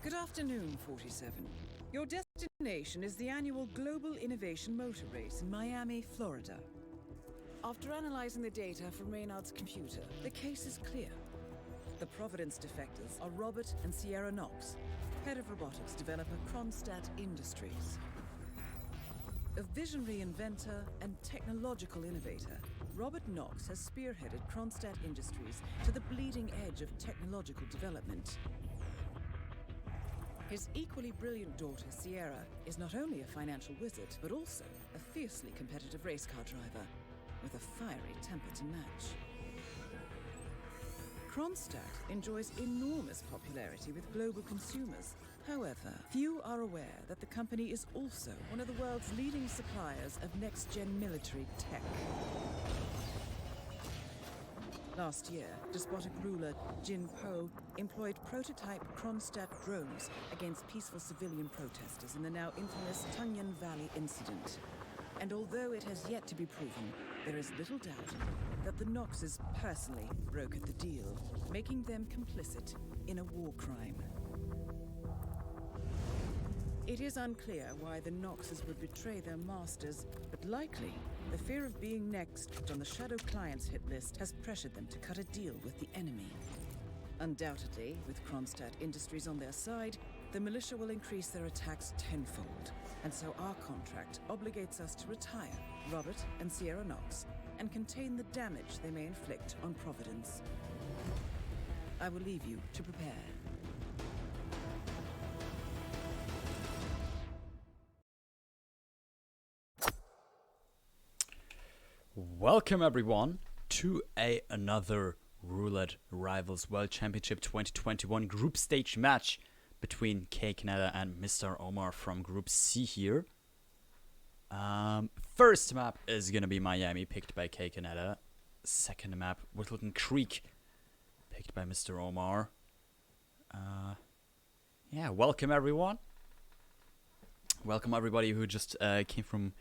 Good afternoon, 47. Your destination is the annual Global Innovation Motor Race in Miami, Florida. After analyzing the data from Reynard's computer, the case is clear. The Providence defectors are Robert and Sierra Knox, head of robotics developer Kronstadt Industries. A visionary inventor and technological innovator, Robert Knox has spearheaded Kronstadt Industries to the bleeding edge of technological development. His equally brilliant daughter, Sierra, is not only a financial wizard, but also a fiercely competitive race car driver, with a fiery temper to match. Kronstadt enjoys enormous popularity with global consumers. However, few are aware that the company is also one of the world's leading suppliers of next-gen military tech. Last year, despotic ruler Jin Po employed prototype Kronstadt drones against peaceful civilian protesters in the now infamous Tungan Valley incident. And although it has yet to be proven, there is little doubt that the Knoxes personally brokered the deal, making them complicit in a war crime. It is unclear why the Knoxes would betray their masters, but likely the fear of being next on the Shadow Clients hit list has pressured them to cut a deal with the enemy. Undoubtedly, with Kronstadt Industries on their side, the militia will increase their attacks tenfold, and so our contract obligates us to retire Robert and Sierra Knox and contain the damage they may inflict on Providence. I will leave you to prepare. Welcome everyone to another Roulette Rivals World Championship 2021 group stage match between k-kaneta and MrOmar from Group C here. First map is gonna be Miami, picked by k-kaneta. Second map, Whittleton Creek, picked by MrOmar. Yeah, welcome everyone. Welcome everybody who just came from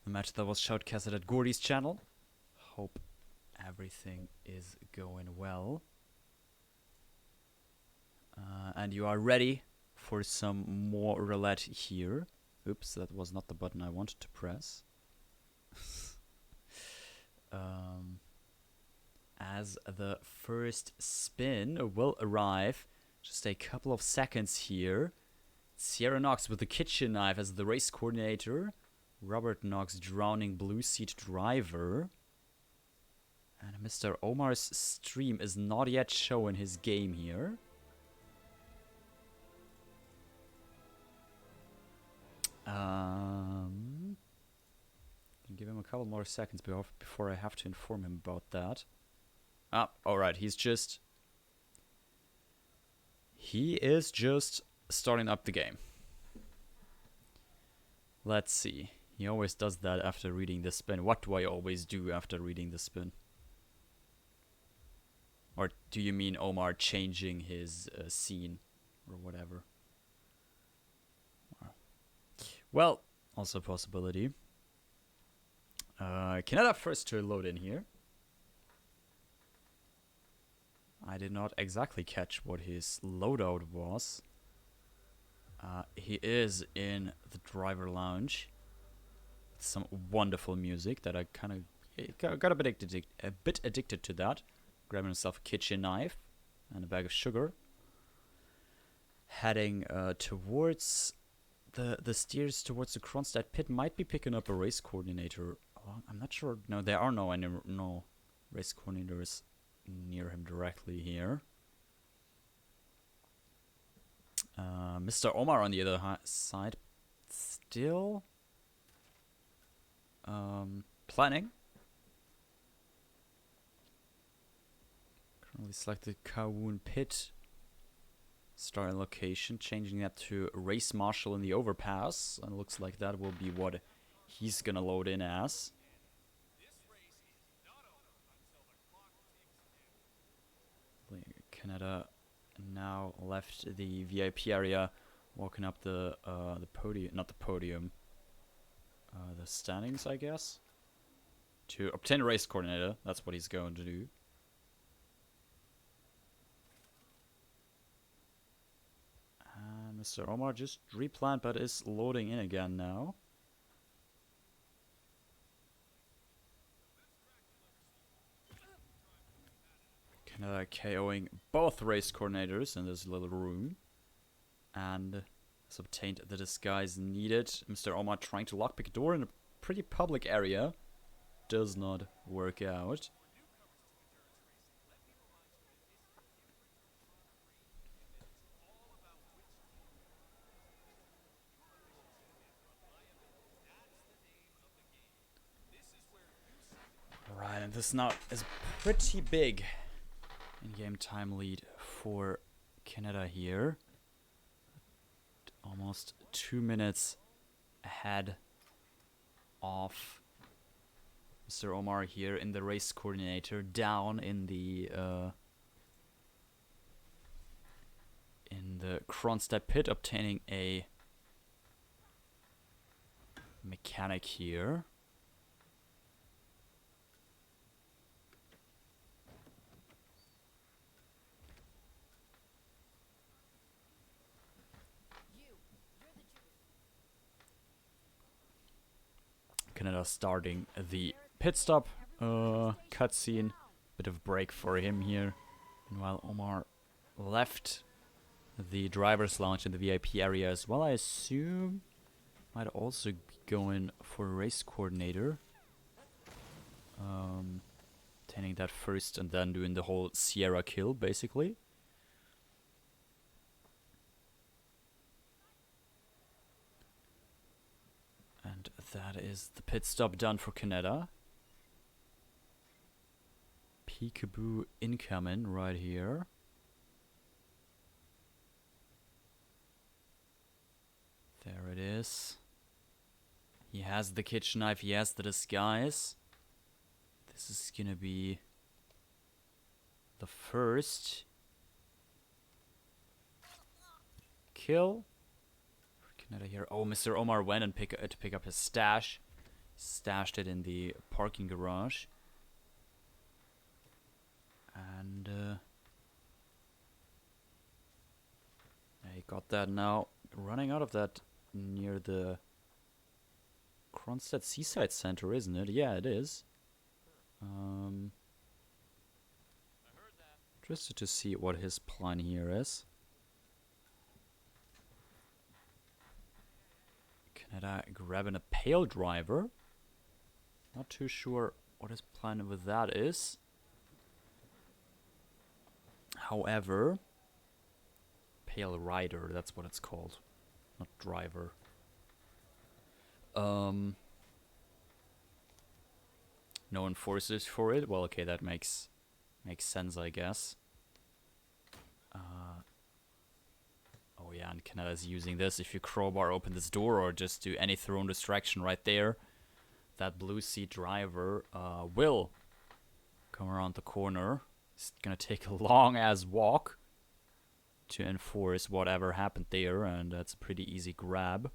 the match that was shoutcasted at Gordy's channel. Hope everything is going well. And you are ready for some more roulette here. Oops, that was not the button I wanted to press. As the first spin will arrive, just a couple of seconds here. Sierra Knox with the kitchen knife as the race coordinator. Robert Knox, drowning blue seat driver. And MrOmar's stream is not yet showing his game here. Can give him a couple more seconds before I have to inform him about that. Ah, alright, he is just starting up the game. Let's see. He always does that after reading the spin. What do I always do after reading the spin? Or do you mean Omar changing his scene or whatever? Well, also a possibility. Kaneta first to load in here. I did not exactly catch what his loadout was. He is in the driver lounge. Some wonderful music that I kind of got a bit addicted to that. Grabbing himself a kitchen knife and a bag of sugar. Heading towards the steers towards the Kronstadt pit. Might be picking up a race coordinator. I'm not sure. No, there are no race coordinators near him directly here. MrOmar on the other side still planning. Currently selected Kowloon Pit starting location, changing that to Race Marshal in the overpass, and it looks like that will be what he's gonna load in as. Kaneta now left the VIP area, walking up the podium, not the podium, the standings, I guess, to obtain a race coordinator. That's what he's going to do. And MrOmar just replant, but is loading in again now. Kaneta KOing both race coordinators in this little room. And has obtained the disguise needed. MrOmar trying to lockpick a door in a pretty public area. Does not work out. Right, and this now is pretty big in-game time lead for Kaneta here. Almost 2 minutes ahead of MrOmar here in the race coordinator, down in the Kronstadt pit, obtaining a mechanic here. Kaneta starting the pit stop cutscene. Bit of break for him here. Meanwhile, Omar left the driver's lounge in the VIP area as well. I assume might also be going for a race coordinator. Obtaining that first and then doing the whole Sierra kill, basically. And that is the pit stop done for Kaneta. Peekaboo incoming right here. There it is. He has the kitchen knife, he has the disguise. This is gonna be the first kill. Kaneta here. Oh, MrOmar went and to pick up his stash. Stashed it in the parking garage. And he got that now. Running out of that near the Kronstadt Seaside Center, isn't it? Yeah, it is. Interested to see what his plan here is. Kaneta grabbing a pale driver. Not too sure what his plan with that is. However, pale rider, that's what it's called. Not driver. No enforcers for it. Well, okay, that makes sense, I guess. Oh yeah, and Kaneta's using this. If you crowbar open this door or just do any thrown distraction right there, that blue seat driver will come around the corner. It's gonna take a long ass walk to enforce whatever happened there, and that's a pretty easy grab.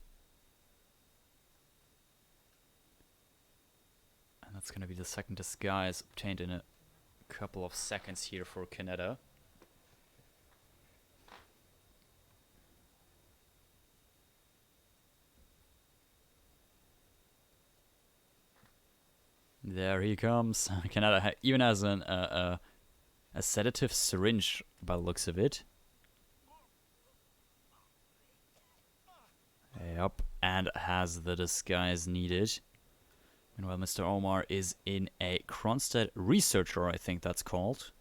And that's gonna be the second disguise obtained in a couple of seconds here for Kaneta. There he comes. Kaneta even has a sedative syringe by the looks of it. Yep, and has the disguise needed. Meanwhile, MrOmar is in a Kronstadt Researcher, I think that's called.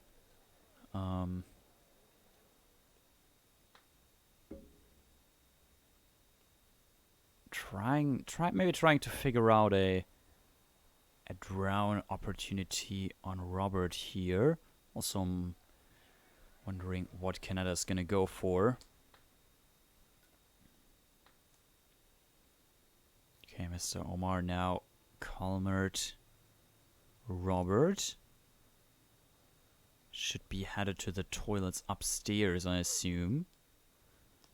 Maybe trying to figure out a drown opportunity on Robert here. Also, I'm wondering what Kaneta's gonna go for. Okay, MrOmar now calmered Robert. Should be headed to the toilets upstairs, I assume.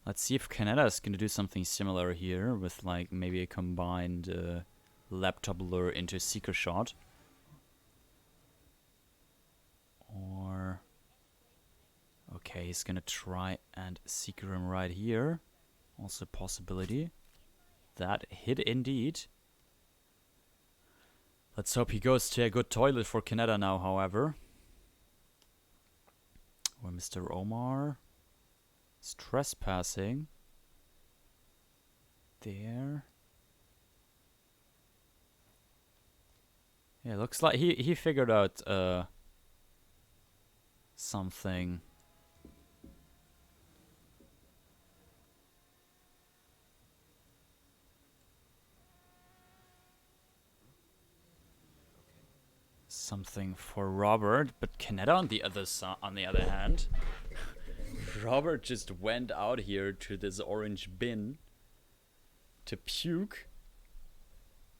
Let's see if Kaneta's gonna do something similar here with like maybe a combined laptop lure into seeker shot. Or okay, he's gonna try and seeker him right here. Also a possibility. That hit indeed. Let's hope he goes to a good toilet for k-kaneta now, however. Where MrOmar is trespassing. There. Yeah, looks like he figured out something. Something for Robert, but k-kaneta on the other hand, Robert just went out here to this orange bin to puke.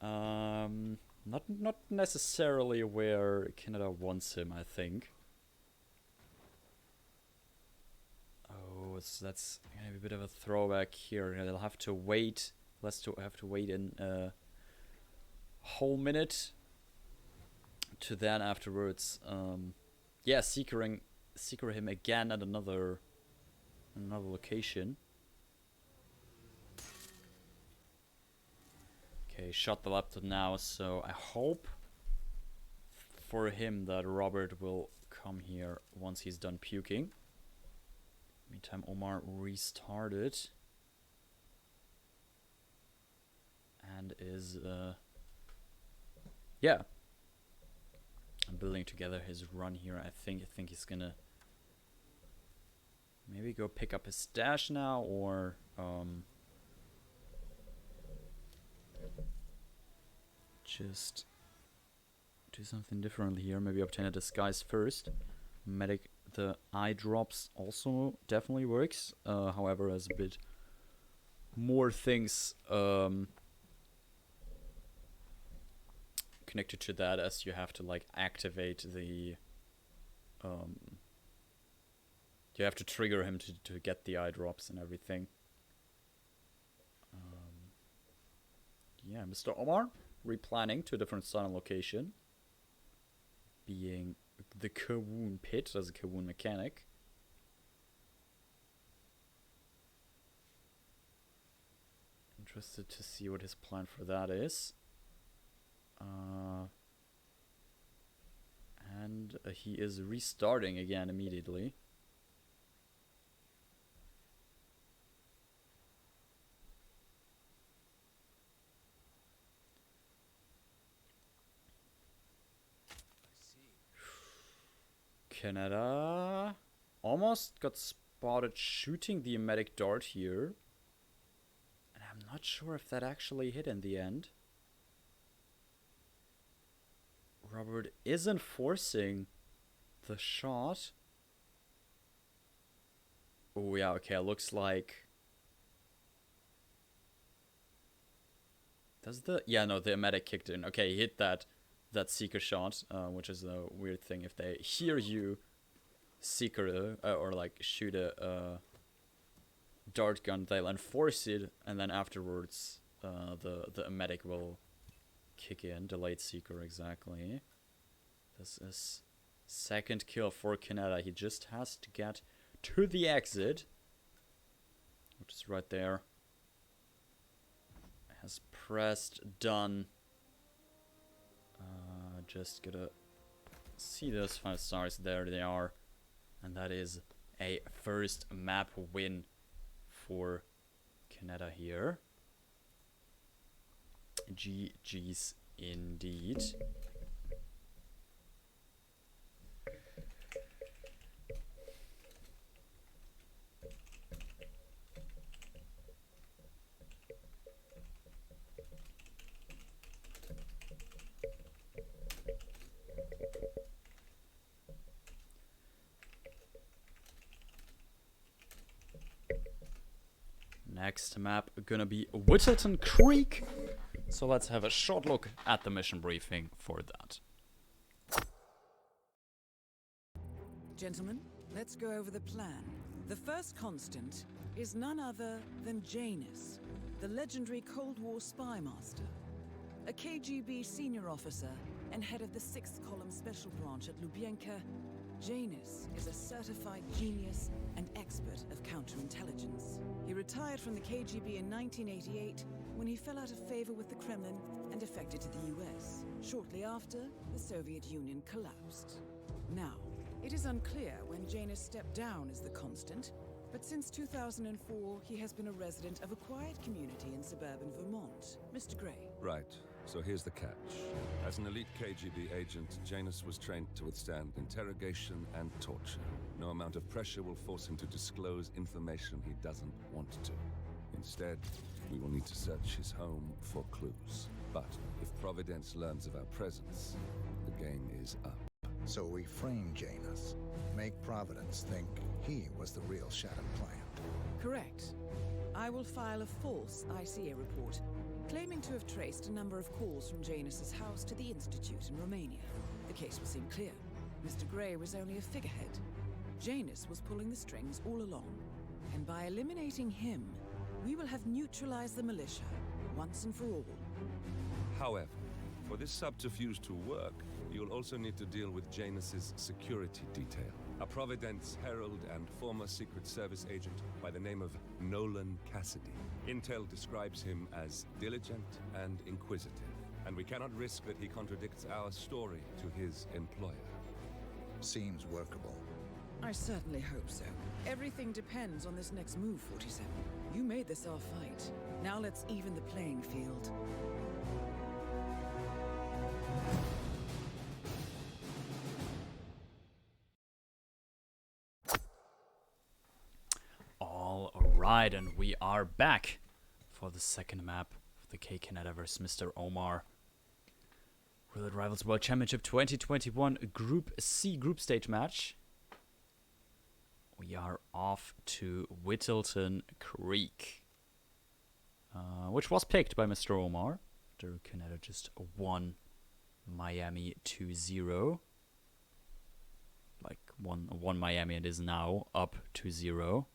Not necessarily where k-kaneta wants him, I think. Oh, so that's gonna be a bit of a throwback here. They'll have to wait. Have to wait in a whole minute. To then afterwards, yeah, seeker him again at another location. Okay, shut the laptop now. So I hope for him that Robert will come here once he's done puking. Meantime, Omar restarted and is yeah. I'm building together his run here. I think he's gonna maybe go pick up his stash now, or just do something differently here. Maybe obtain a disguise first. Medic, the eye drops also definitely works. However, has a bit more things connected to that, as you have to like activate the you have to trigger him to get the eye drops and everything. Yeah, MrOmar replanning to a different silent location, being the Kawoon pit as a Kawoon mechanic. Interested to see what his plan for that is. And he is restarting again immediately. k-kaneta almost got spotted shooting the emetic dart here. And I'm not sure if that actually hit in the end. Robert isn't forcing the shot. Oh yeah, okay, looks like... Does the... Yeah, no, the emetic kicked in. Okay, he hit that seeker shot, which is a weird thing. If they hear you seeker or like shoot a dart gun, they'll enforce it, and then afterwards the emetic will kick in. Delayed seeker, exactly. This is second kill for k-kaneta. He just has to get to the exit, which is right there. Has pressed done. Just gotta see those 5 stars. There they are, and that is a first map win for k-kaneta here. GG's indeed. Next map gonna be Whittleton Creek. So let's have a short look at the mission briefing for that. Gentlemen, let's go over the plan. The first constant is none other than Janus, the legendary Cold War spy master, a KGB senior officer and head of the 6th Column Special Branch at Lubyanka. Janus is a certified genius and expert of counterintelligence. He retired from the KGB in 1988 when he fell out of favor with the Kremlin and defected to the US. Shortly after, the Soviet Union collapsed. Now, it is unclear when Janus stepped down as the constant, but since 2004, he has been a resident of a quiet community in suburban Vermont. Mr. Gray. Right. So here's the catch. As an elite KGB agent, Janus was trained to withstand interrogation and torture. No amount of pressure will force him to disclose information he doesn't want to. Instead, we will need to search his home for clues. But if Providence learns of our presence, the game is up. So we frame Janus, make Providence think he was the real Shattuck plant. Correct. I will file a false ICA report, claiming to have traced a number of calls from Janus's house to the Institute in Romania. The case will seem clear. Mr. Gray was only a figurehead. Janus was pulling the strings all along. And by eliminating him, we will have neutralized the militia, once and for all. However, for this subterfuge to work, you'll also need to deal with Janus's security detail. A Providence herald and former Secret Service agent by the name of Nolan Cassidy. Intel describes him as diligent and inquisitive, and we cannot risk that he contradicts our story to his employer. Seems workable. I certainly hope so. Everything depends on this next move, 47. You made this our fight. Now let's even the playing field. Right, and we are back for the second map of the k-kaneta vs MrOmar. World Rivals World Championship 2021 Group C group stage match. We are off to Whittleton Creek, which was picked by MrOmar. After k-kaneta just won Miami 2-0. Like won Miami and is now up 2-0.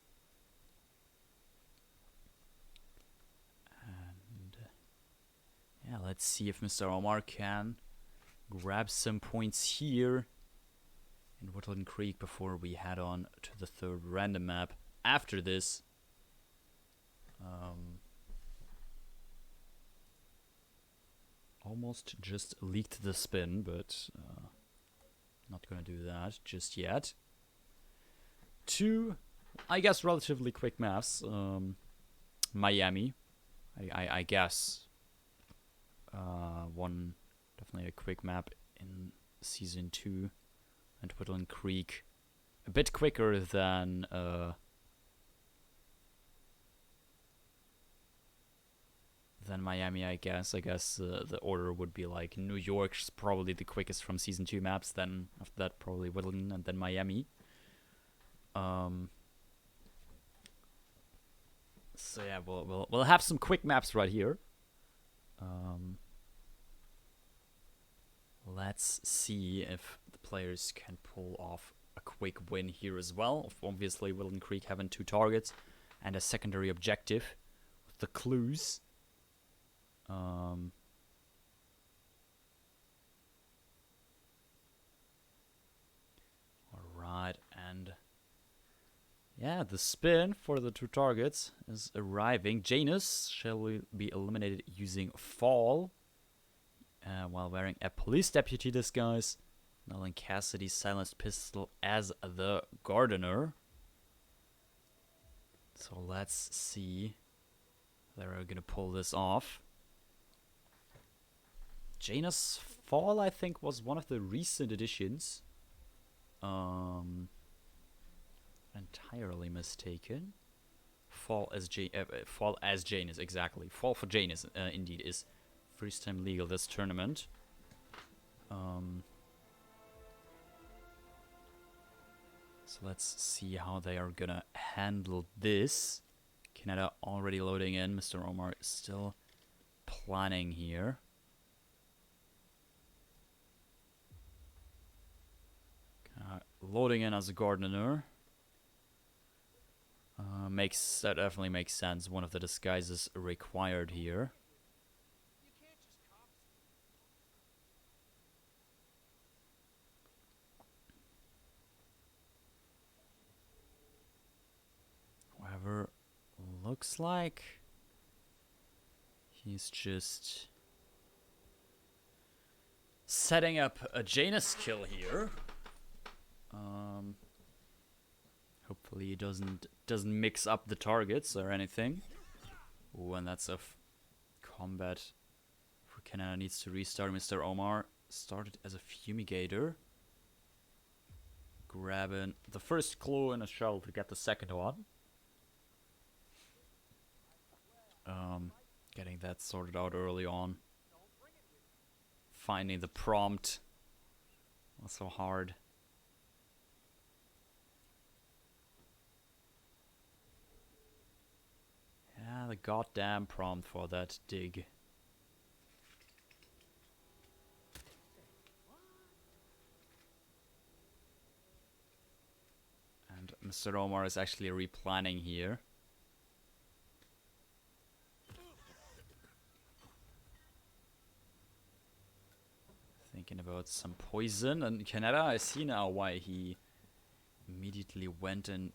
Yeah, let's see if MrOmar can grab some points here in Whittleton Creek before we head on to the third random map after this. Almost just leaked the spin, but not gonna do that just yet. Two, I guess, relatively quick maps. Miami, I guess. One definitely a quick map in season 2, and Whittleton Creek a bit quicker than Miami, I guess. The order would be like New York's probably the quickest from season 2 maps, then after that probably Whittleton, and then Miami. So yeah, we'll have some quick maps right here. Let's see if the players can pull off a quick win here as well. Obviously, Whittleton Creek having 2 targets and a secondary objective with the clues. Alright, and yeah, the spin for the 2 targets is arriving. Janus shall be eliminated using fall while wearing a police deputy disguise. Nolan Cassidy's silenced pistol as the gardener. So let's see if they're gonna pull this off. Janus fall, I think, was one of the recent additions. Entirely mistaken. Fall as Janus, exactly. Fall for Janus, indeed, is first time legal this tournament. So let's see how they are gonna handle this. k-kaneta already loading in. MrOmar is still planning here. Loading in as a gardener. That definitely makes sense. One of the disguises required here. However, looks like he's just setting up a Janus kill here. Hopefully he doesn't mix up the targets or anything. Ooh, and that's a combat. k-kaneta needs to restart. MrOmar started as a fumigator, grabbing the first clue in a shell to get the second one. Getting that sorted out early on. Finding the prompt was so hard. Yeah, the goddamn prompt for that dig. And MrOmar is actually replanning here. Thinking about some poison, and k-kaneta, I see now why he immediately went and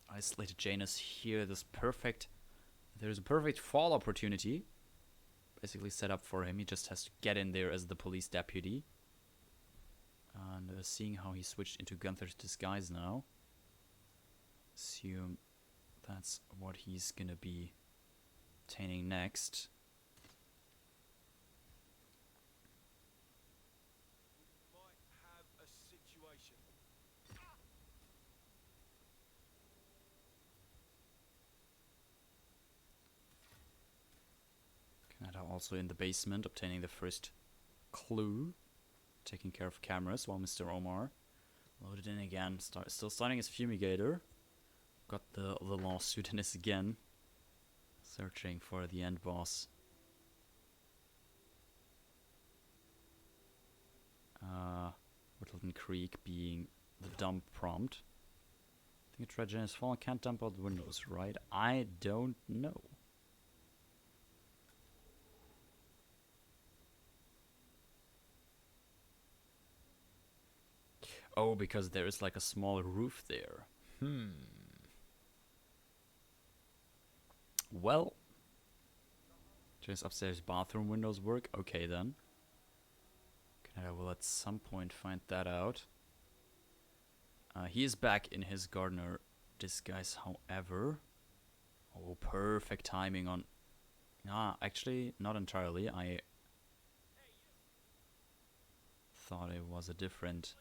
isolated Janus here. There's a perfect fall opportunity basically set up for him. He just has to get in there as the police deputy. And seeing how he switched into Gunther's disguise now, assume that's what he's gonna be obtaining next. k-kaneta also in the basement, obtaining the first clue, taking care of cameras, while MrOmar loaded in again, still starting his fumigator. Got the lawsuit in his again, searching for the end boss. Whittleton Creek being the dump prompt. I think a tragedy has fallen, can't dump out the windows, right? I don't know. Oh, because there is like a small roof there. Well, just upstairs bathroom windows work. Okay then. k-kaneta will at some point find that out. He is back in his gardener disguise, however. Oh, perfect timing on... actually, not entirely. I thought it was a different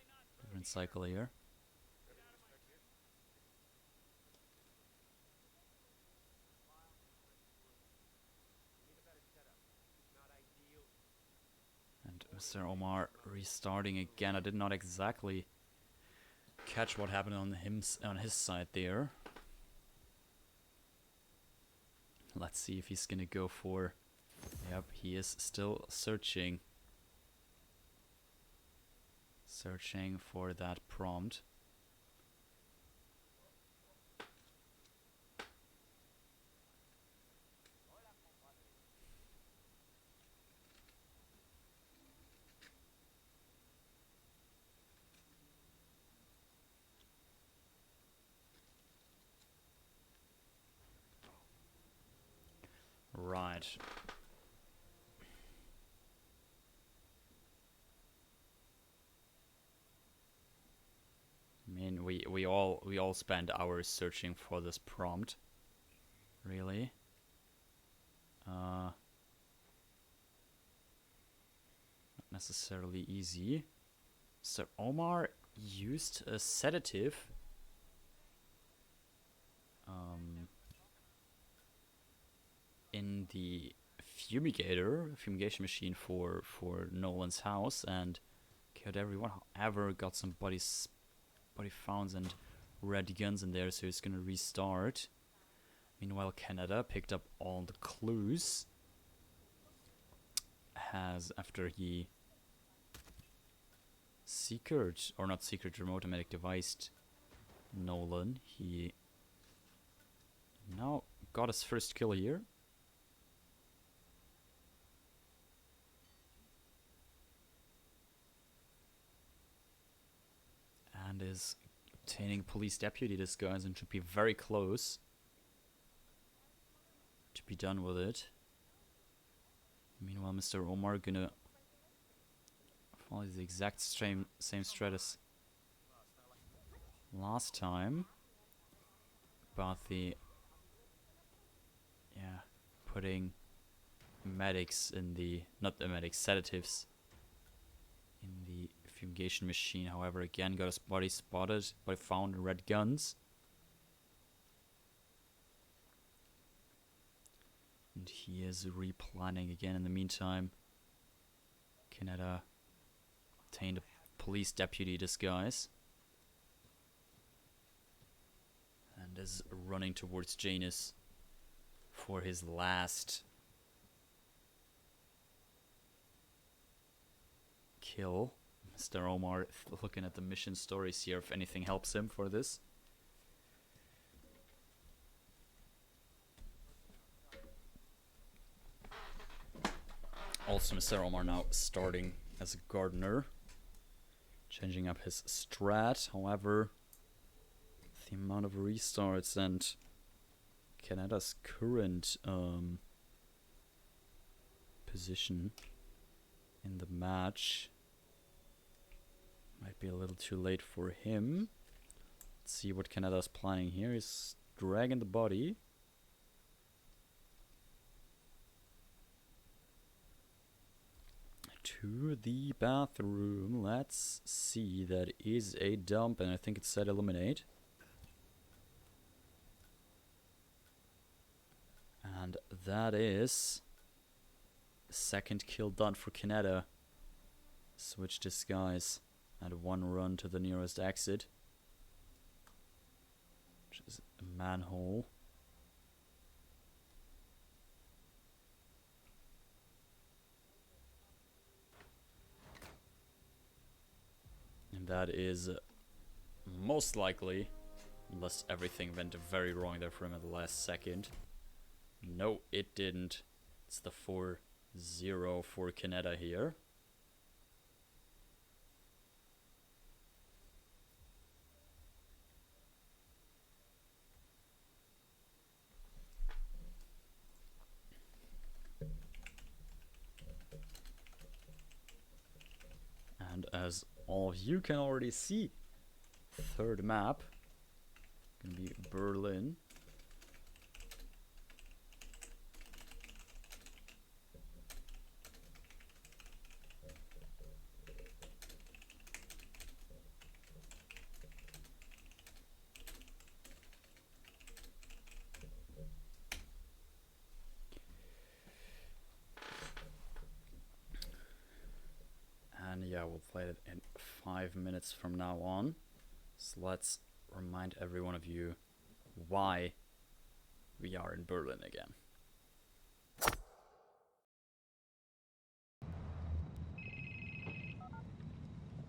cycle here. And MrOmar restarting again. I did not exactly catch what happened on his side there. Let's see if he's gonna go for... Yep, he is still searching. Searching for that prompt. Right. I mean, we all spend hours searching for this prompt. Really. Not necessarily easy. MrOmar used a sedative. In the fumigation machine for Nolan's house, and killed everyone. However, got some body founds and red guns in there, so he's gonna restart. Meanwhile, k-kaneta picked up all the clues. After he remote-o-medic deviced Nolan, he now got his first kill here. And is obtaining police deputy disguise and should be very close. be done with it. Meanwhile, MrOmar gonna follow the exact same strat as last time. About the putting medics in the, not the medics, sedatives in the fumigation machine. However, again, got his body spotted, but found red guns. And he is replanning again in the meantime. Kaneta obtained a police deputy disguise. And is running towards Janus for his last kill. MrOmar looking at the mission stories here, if anything helps him for this. Also, MrOmar now starting as a gardener, changing up his strat. However, the amount of restarts and Kaneta's current position in the match might be a little too late for him. Let's see what Kaneta's planning here. He's dragging the body. To the bathroom. Let's see. That is a dump, and I think it said eliminate. And that is second kill done for Kaneta. Switch disguise and one run to the nearest exit, which is a manhole. And that is most likely, unless everything went very wrong there for him at the last second. No, it didn't. It's the 4-0 for Kaneta here. And as all of you can already see, third map gonna be Berlin. And yeah, we'll play it in 5 minutes from now on. So let's remind every one of you why we are in Berlin again.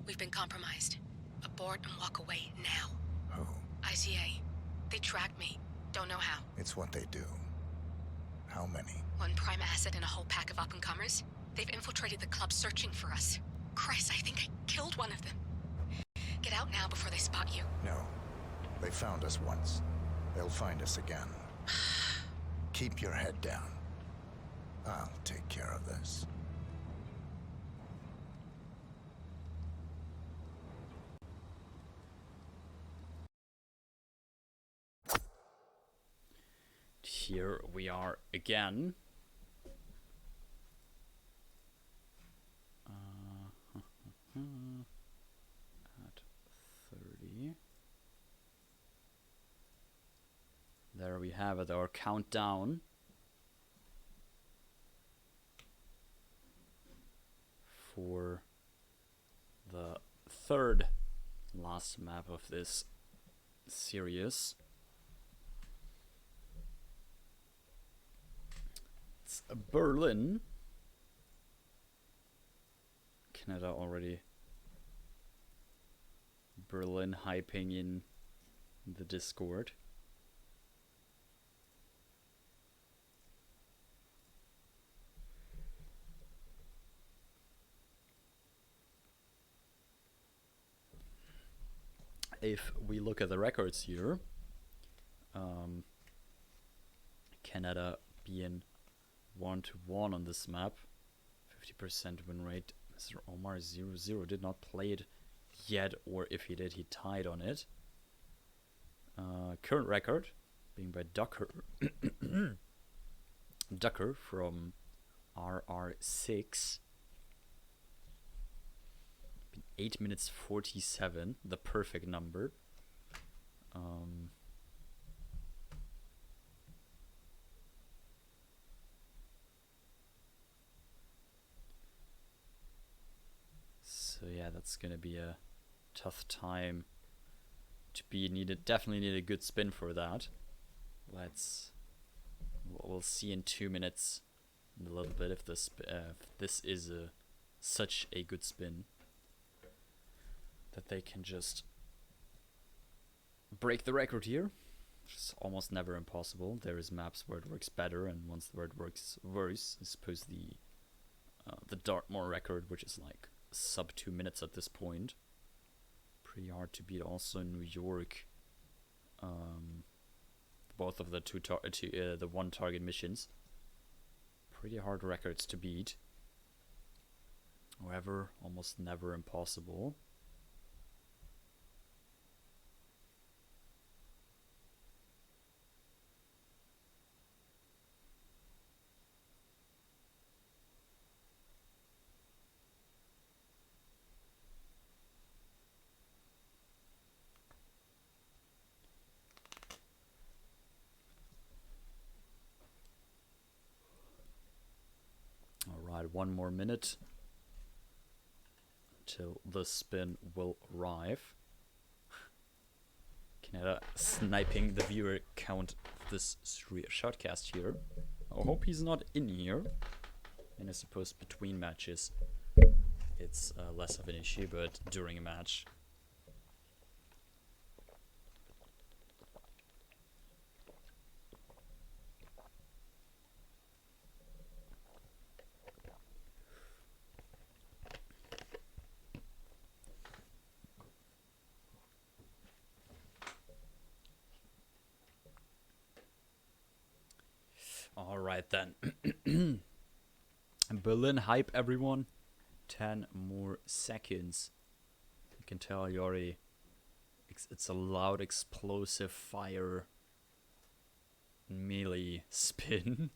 We've been compromised. Abort and walk away now. Who? ICA. They tracked me. Don't know how. It's what they do. How many? One prime asset and a whole pack of up-and-comers. They've infiltrated the club searching for us. Christ, I think I killed one of them. Get out now before they spot you. No. They found us once. They'll find us again. Keep your head down. I'll take care of this. Here we are again. At 30. There we have it, our countdown for the third last map of this series. It's Berlin. Kaneta already Berlin hyping in the Discord. If we look at the records here, Kaneta being 1-1 on this map. 50% win rate. MrOmar 0-0 did not play it yet, or if he did, he tied on it. Current record being by Ducker Ducker from RR6. 8 minutes 47, the perfect number. So yeah, that's gonna be a tough time to be needed. Definitely need a good spin for that. We'll see in 2 minutes in a little bit if this is such a good spin that they can just break the record here. It's almost never impossible. There is maps where it works better and ones where it works worse. I suppose the Dartmoor record, which is like sub 2 minutes at this point. Pretty hard to beat. Also New York. Both of the the 1 target missions. Pretty hard records to beat. However, almost never impossible. Alright, 1 more minute till the spin will arrive. k-kaneta sniping the viewer count of this shotcast here. I hope he's not in here. And I suppose between matches it's less of an issue, but during a match. Alright then. Berlin hype, everyone. 10 more seconds. You can tell you already. It's a loud explosive fire melee spin.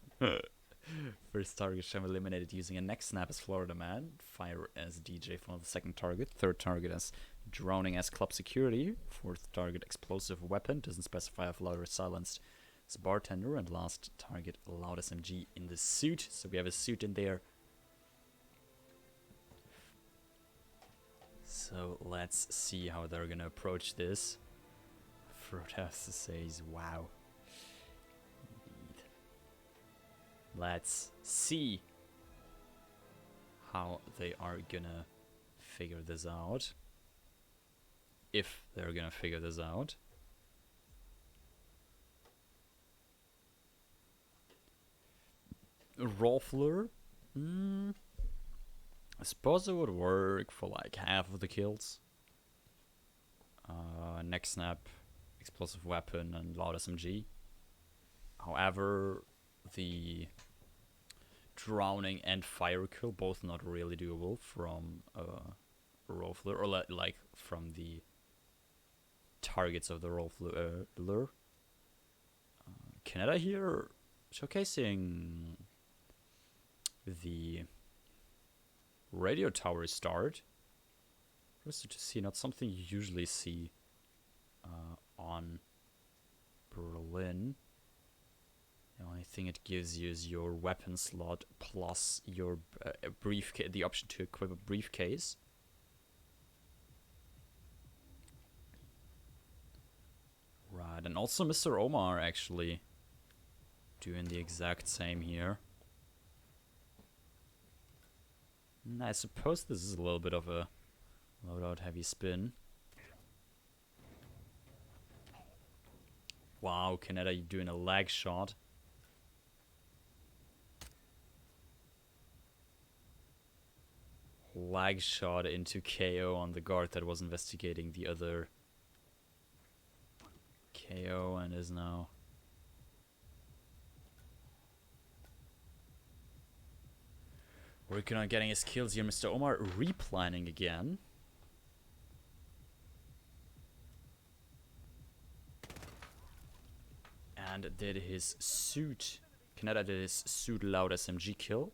First target Shem eliminated using a neck snap as Florida Man. Fire as DJ for the second target. Third target as drowning as club security. Fourth target explosive weapon. Doesn't specify if loud or silenced as bartender. And last target loud SMG in the suit. So we have a suit in there. So let's see how they're gonna approach this. Frodas says, wow. Indeed. Let's see how they are gonna figure this out. If they're gonna figure this out. Rolfler. I suppose it would work for like half of the kills. Neck snap, explosive weapon, and loud SMG. However, the drowning and fire kill both not really doable from Rolfler, or like from the targets of the Rolfler. k-kaneta here showcasing the radio tower start. Interesting to see, not something you usually see on Berlin. The only thing it gives you is your weapon slot plus your briefcase, the option to equip a briefcase. Right, and also MrOmar actually doing the exact same here. And I suppose this is a little bit of a loadout heavy spin. Wow, k-kaneta, you doing a lag shot. Lag shot into KO on the guard that was investigating the other KO and is now Working on getting his kills here. MrOmar replanning again. And did his suit. k-kaneta did his suit loud SMG kill.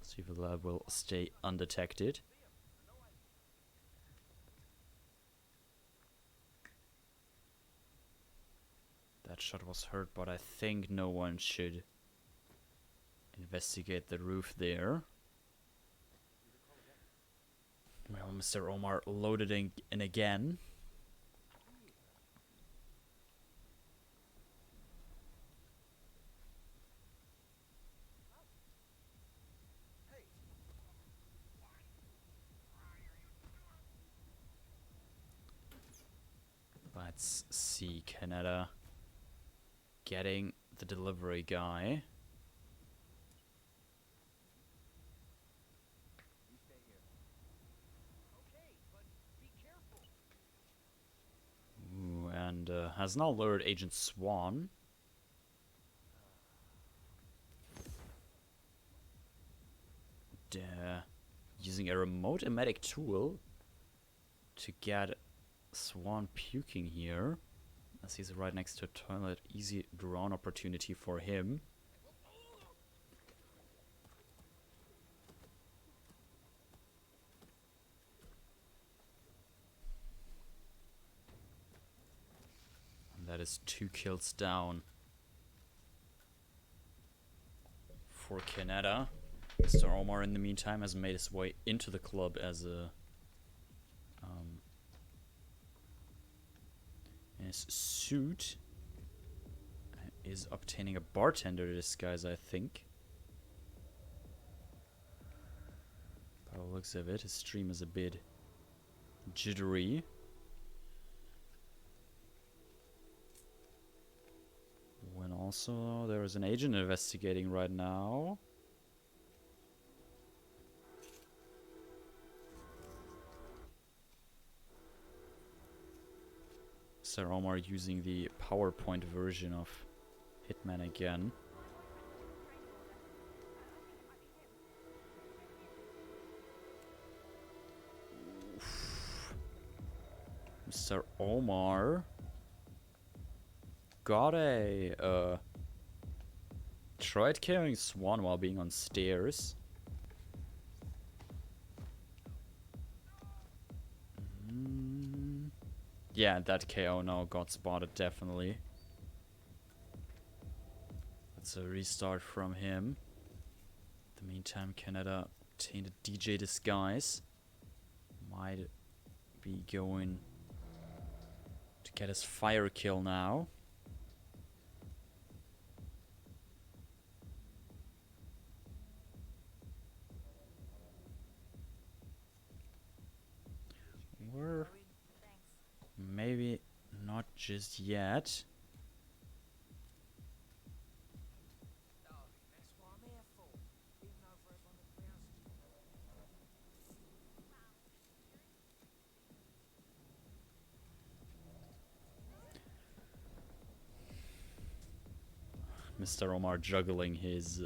See if that will stay undetected. That shot was hurt, but I think no one should investigate the roof there. Well, MrOmar loaded in again. Let's see, k-kaneta getting the delivery guy. Ooh, and has now lured Agent Swan. Using a remote emetic tool to get Swan puking here, as he's right next to a toilet. Easy drone opportunity for him. And that is 2 kills down for k-kaneta. MrOmar in the meantime has made his way into the club as a in his suit, is obtaining a bartender disguise, I think. By the looks of it, his stream is a bit jittery. When also there is an agent investigating right now. MrOmar using the PowerPoint version of Hitman again. MrOmar got a tried carrying Swan while being on stairs. Yeah, that KO now got spotted, definitely. That's a restart from him. In the meantime, k-kaneta obtained a DJ disguise. Might be going to get his fire kill now. We're maybe not just yet. MrOmar juggling his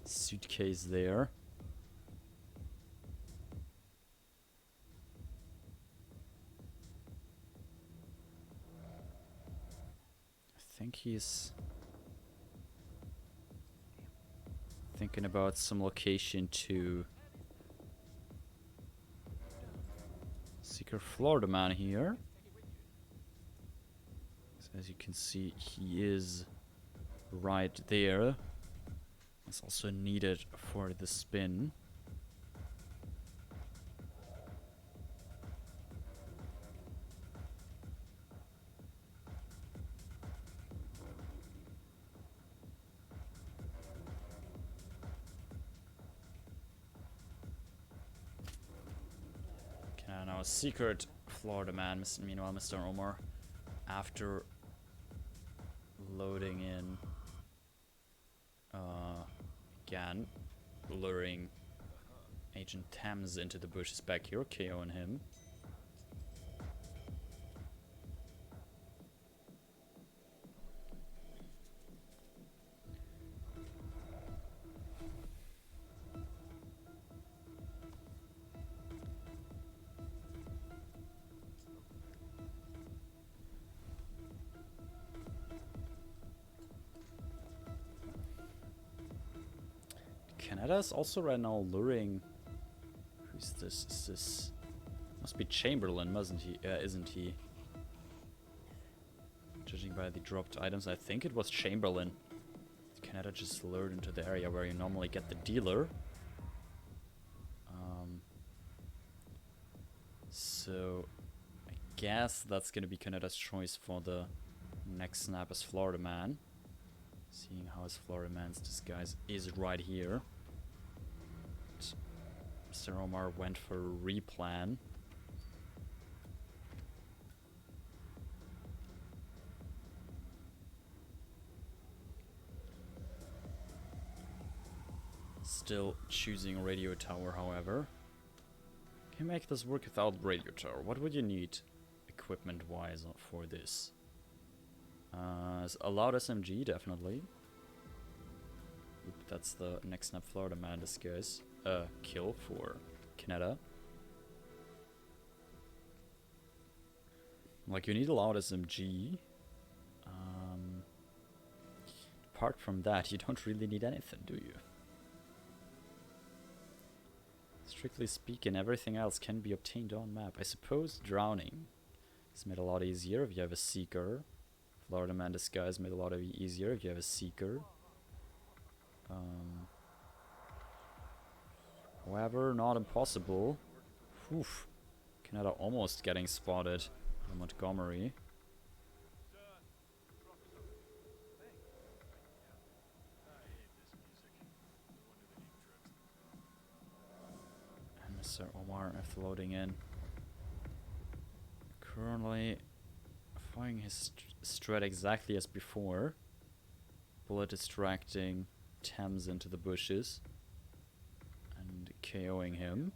suitcase there. I think he's thinking about some location to secret Florida man here. So as you can see, he is right there. It's also needed for the spin. Okay, now a secret Florida man. Meanwhile, MrOmar, after loading in again, luring Agent Thames into the bushes back here, KOing him. Canada's also right now luring... Who's this? Is this... Must be Chamberlain, mustn't he? Isn't he? Judging by the dropped items, I think it was Chamberlain. Canada just lured into the area where you normally get the dealer. So I guess that's gonna be Canada's choice for the next snap as Florida Man. Seeing how his Florida Man's disguise is right here. MrOmar went for a replan. Still choosing radio tower, however. Can you make this work without radio tower? What would you need equipment-wise for this? A loud SMG, definitely. Oop, that's the next snap Florida Man disguise. Kill for Canada. Like, you need a loud SMG. Apart from that, you don't really need anything, do you? Strictly speaking, everything else can be obtained on map. I suppose drowning is made a lot easier if you have a seeker. Florida Man disguise made a lot easier if you have a seeker. However, not impossible. Oof. Canada almost getting spotted in Montgomery. And MrOmar after loading in. Currently following his strat exactly as before. Bullet distracting Thames into the bushes and KOing him.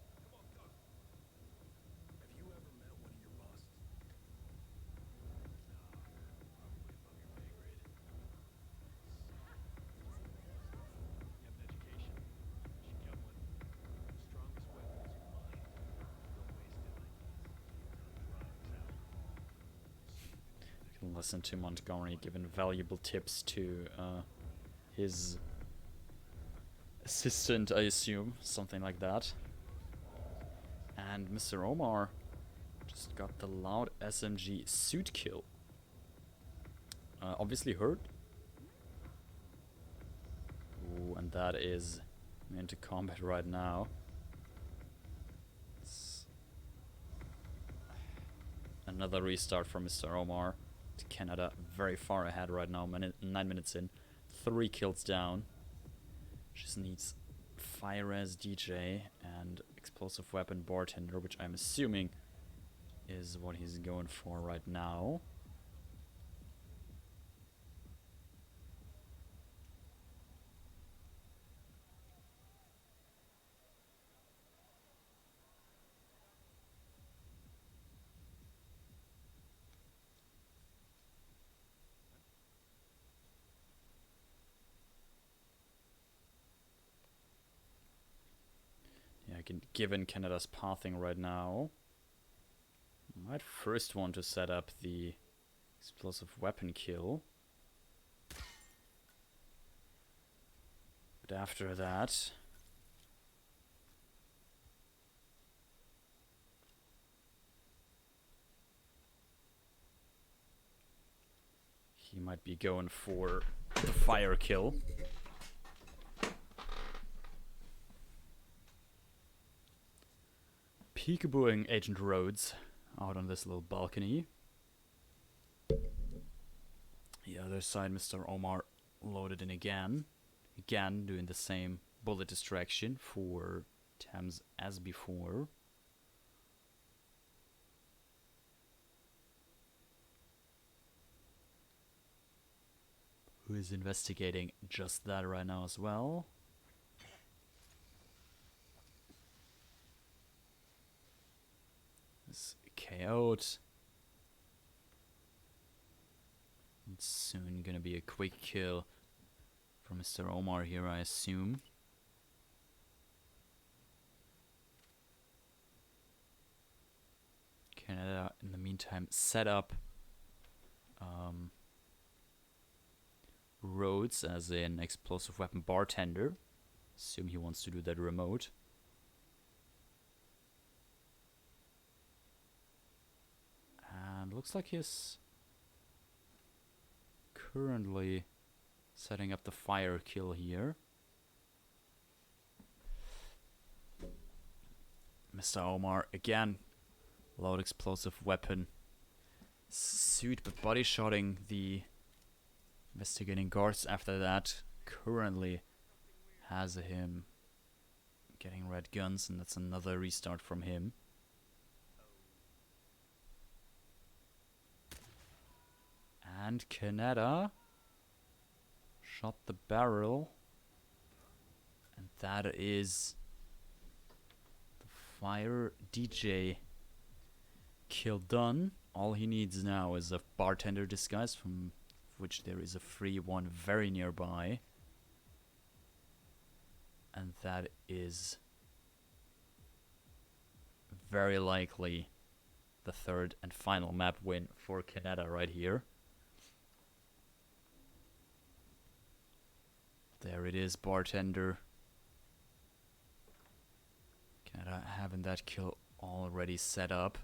You can listen to Montgomery giving valuable tips to his assistant, I assume, something like that. And MrOmar just got the loud SMG suit kill. Obviously hurt. Ooh, and that is into combat right now. It's another restart from MrOmar. Canada very far ahead right now, 9 minutes in. 3 kills down. Just needs fire as DJ and explosive weapon bartender, which I'm assuming is what he's going for right now. Given Canada's pathing right now, might first want to set up the explosive weapon kill. But after that, he might be going for the fire kill. Peekabooing Agent Rhodes out on this little balcony. The other side, MrOmar loaded in again. Again, doing the same bullet distraction for Thames as before. Who is investigating just that right now as well. KO'd. It's soon gonna be a quick kill for MrOmar here, I assume. Canada, in the meantime, set up Rhodes as an explosive weapon bartender. Assume he wants to do that remote. And looks like he's currently setting up the fire kill here. MrOmar again. Loud explosive weapon. Suit, but body shotting the investigating guards after that. Currently has him getting red guns, and that's another restart from him. And k-kaneta shot the barrel, and that is the fire DJ kill done. All he needs now is a bartender disguise, from which there is a free one very nearby. And that is very likely the third and final map win for k-kaneta right here. There it is, bartender. k-kaneta having that kill already set up.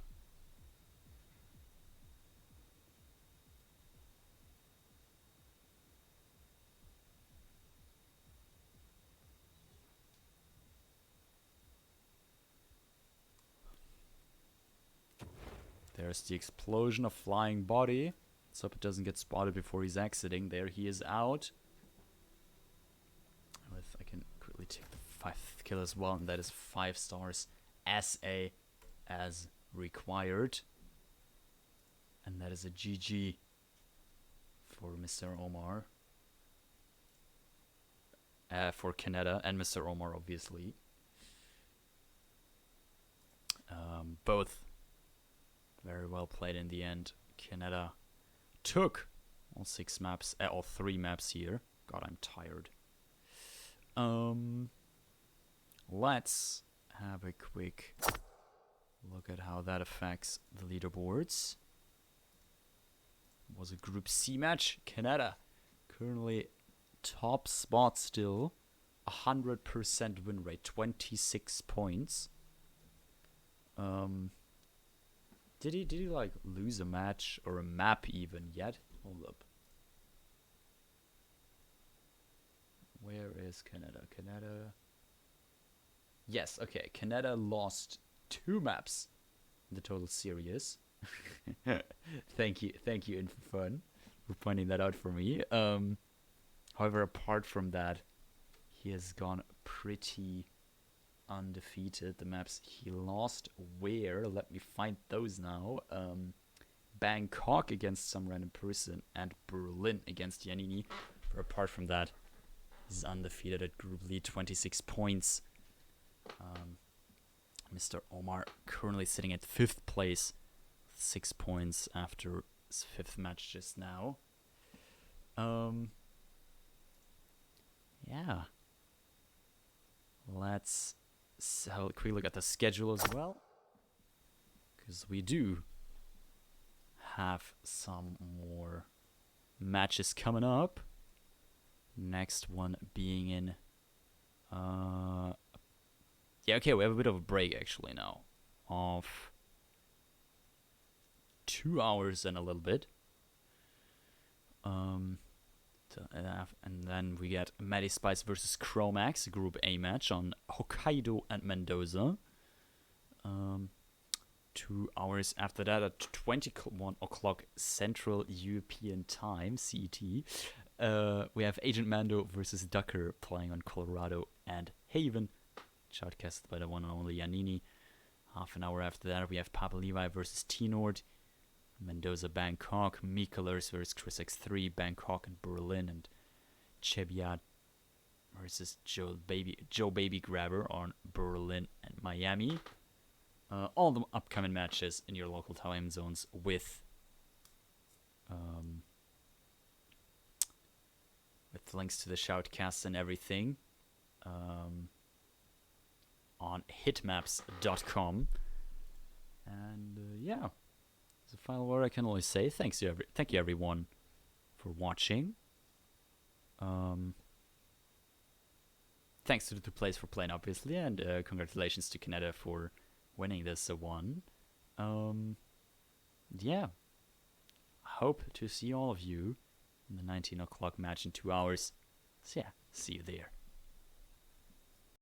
There's the explosion of flying body. Let's hope it doesn't get spotted before he's exiting. There he is out. I can quickly take the 5th kill as well, and that is 5 stars SA as required. And that is a GG for MrOmar. For k-kaneta and MrOmar, obviously. Both very well played in the end. k-kaneta took all 6 maps, all 3 maps here. God, I'm tired. Let's have a quick look at how that affects the leaderboards. It was a Group C match. k-kaneta currently top spot still. 100% win rate, 26 points. Did he like lose a match or a map even yet? Hold up. Where is k-kaneta? k-kaneta. Yes, okay. k-kaneta lost 2 maps in the total series. Thank you, Infofun, for pointing that out for me. However, apart from that, he has gone pretty undefeated. The maps he lost were, let me find those now. Bangkok against some random person and Berlin against Yanini. But apart from that, he's undefeated at group lead, 26 points. MrOmar currently sitting at 5th place, 6 points after his 5th match just now. Yeah. Let's have a quick look at the schedule as well, because we do have some more matches coming up. Next one being in yeah, okay, we have a bit of a break actually now of 2 hours and a little bit. And then we get Matty Spice versus Chromax, Group A match on Hokkaido and Mendoza. 2 hours after that at 21 o'clock Central European Time, CET. We have Agent Mando versus Ducker playing on Colorado and Haven, shoutcasted by the one and only Yanini. Half an hour after that, we have Papa Levi versus T-Nord, Mendoza, Bangkok, Mikulers versus Chris X3, Bangkok and Berlin, and Chebiat versus Joe Baby Grabber on Berlin and Miami. All the upcoming matches in your local time zones with links to the shoutcasts and everything on hitmaps.com. And yeah, as a final word, I can only say thank you everyone thanks to the two players for playing, obviously, and congratulations to k-kaneta for winning this one. Yeah. Hope to see all of you in the 19 o'clock match in 2 hours. So yeah, see you there.